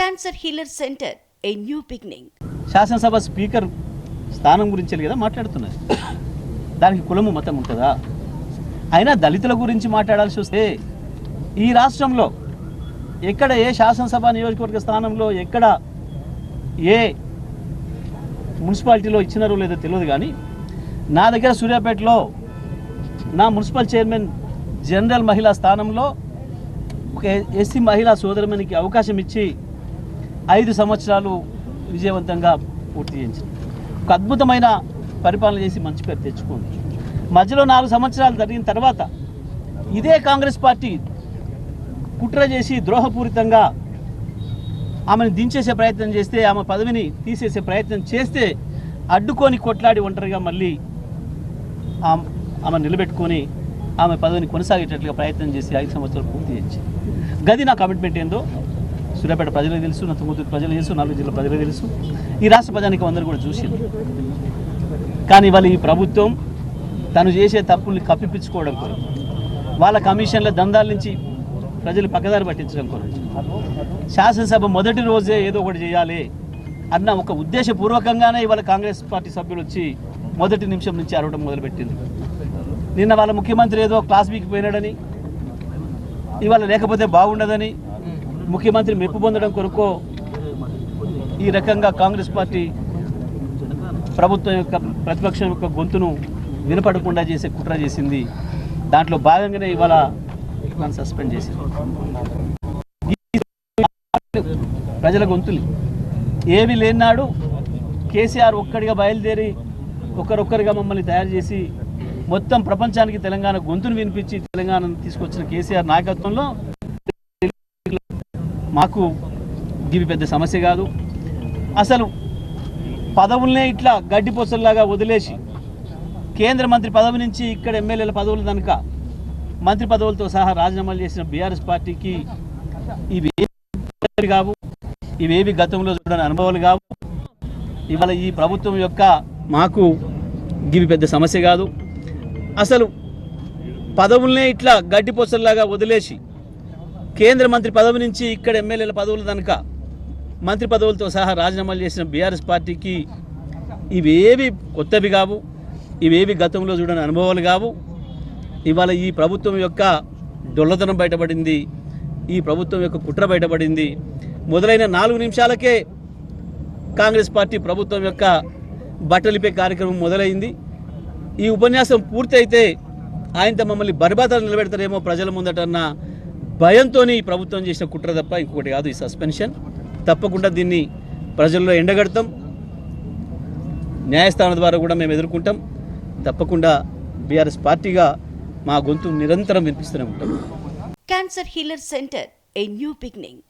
Cancer healer centre a new beginning. శాసనసభ speaker స్థానం గురించి కదా మాట్లాడుతున్నది. దానికి కులము మతం ఉంటుందా? అయినా దళితుల గురించి మాట్లాడాల్సి వస్తే ఈ రాష్ట్రంలో ఎక్కడ ఏ శాసనసభ నియోజకవర్గ స్థానంలో ఎక్కడ ఏ మున్సిపాలిటీలో ఇచ్చినారో లేదో తెలియదు, కానీ నా దగ్గర సూర్యాపేటలో నా మున్సిపల్ చైర్మన్ జనరల్ మహిళా స్థానంలో ఒక ఎస్సీ మహిళా సోదరుమణికి అవకాశం ఇచ్చి 5 సంవత్సరాలు విజయవంతంగా పూర్తి చేయించింది. ఒక అద్భుతమైన పరిపాలన చేసి మంచి పేరు తెచ్చుకుంది. మధ్యలో 4 సంవత్సరాలు జరిగిన తర్వాత ఇదే కాంగ్రెస్ పార్టీ కుట్ర చేసి ద్రోహపూరితంగా ఆమెను దించేసే ప్రయత్నం చేస్తే, ఆమె పదవిని తీసేసే ప్రయత్నం చేస్తే అడ్డుకొని కొట్లాడి ఒంటరిగా మళ్ళీ ఆమె నిలబెట్టుకొని ఆమె పదవిని కొనసాగేటట్లుగా ప్రయత్నం చేసి 5 సంవత్సరాలు పూర్తి చేయించి గది నా కమిట్మెంట్ ఏందో సూర్యాపేట ప్రజలకు తెలుసు, నా తుంగతుర్తి ప్రజలకు తెలుసు, 4 జిల్లా ప్రజలకు తెలుసు, ఈ రాష్ట్ర ప్రజానికి అందరూ కూడా చూసింది. కానీ ఇవాళ ఈ ప్రభుత్వం తను చేసే తప్పుల్ని కప్పిపించుకోవడం కొరకు, వాళ్ళ కమిషన్ల దందాల నుంచి ప్రజలు పక్కదారి పట్టించడం కొరకు, శాసనసభ మొదటి రోజే ఏదో ఒకటి చేయాలి అన్న ఒక ఉద్దేశపూర్వకంగానే ఇవాళ కాంగ్రెస్ పార్టీ సభ్యులు వచ్చి మొదటి నిమిషం నుంచి అరవడం మొదలుపెట్టింది. నిన్న వాళ్ళ ముఖ్యమంత్రి ఏదో క్లాస్ వీక్ పోయినాడని, ఇవాళ లేకపోతే బాగుండదని ముఖ్యమంత్రి మెప్పు పొందడం కొరకు ఈ రకంగా కాంగ్రెస్ పార్టీ ప్రభుత్వం యొక్క ప్రతిపక్షం యొక్క గొంతును వినపడకుండా చేసే కుట్ర చేసింది. దాంట్లో భాగంగానే ఇవాళ నన్ను సస్పెండ్ చేసింది. ప్రజల గొంతులు ఏవి లేనాడు కేసీఆర్ ఒక్కడిగా బయలుదేరి ఒక్కరొక్కరిగా మమ్మల్ని తయారు చేసి మొత్తం ప్రపంచానికి తెలంగాణ గొంతును వినిపించి తెలంగాణను తీసుకొచ్చిన కేసీఆర్ నాయకత్వంలో మాకు ఇవి పెద్ద సమస్య కాదు. అసలు పదవులనే ఇట్లా గడ్డిపోసల్లాగా వదిలేసి కేంద్ర మంత్రి పదవి నుంచి ఇక్కడ ఎమ్మెల్యేల పదవులు కనుక మంత్రి పదవులతో సహా రాజీనామాలు చేసిన బీఆర్ఎస్ పార్టీకి ఇవి కావు, ఇవేవి గతంలో చూడని అనుభవాలు కావు. ఇవాళ ఈ ప్రభుత్వం యొక్క మాకు ఇవి పెద్ద సమస్య కాదు. అసలు పదవులనే ఇట్లా గడ్డిపోసల్లాగా వదిలేసి కేంద్ర మంత్రి పదవి నుంచి ఇక్కడ ఎమ్మెల్యేల పదవులు కనుక మంత్రి పదవులతో సహా రాజీనామాలు చేసిన బీఆర్ఎస్ పార్టీకి ఇవేవి కొత్తవి కావు, ఇవేవి గతంలో చూడని అనుభవాలు కావు. ఇవాళ ఈ ప్రభుత్వం యొక్క దొల్లతనం బయటపడింది, ఈ ప్రభుత్వం యొక్క కుట్ర బయటపడింది. మొదలైన 4 నిమిషాలకే కాంగ్రెస్ పార్టీ ప్రభుత్వం యొక్క బట్టలిపే కార్యక్రమం మొదలైంది. ఈ ఉపన్యాసం పూర్తయితే ఆయనతో మమ్మల్ని బర్బాదలు నిలబెడతారేమో ప్రజల ముందటన్న భయంతో ఈ ప్రభుత్వం చేసిన కుట్ర తప్ప ఇంకొకటి కాదు ఈ సస్పెన్షన్. తప్పకుండా దీన్ని ప్రజల్లో ఎండగడతాం, న్యాయస్థానం ద్వారా కూడా మేము ఎదుర్కొంటాం. తప్పకుండా బీఆర్ఎస్ పార్టీగా మా గొంతు నిరంతరం వినిపిస్తూనే ఉంటాం. Cancer healer centre a new beginning.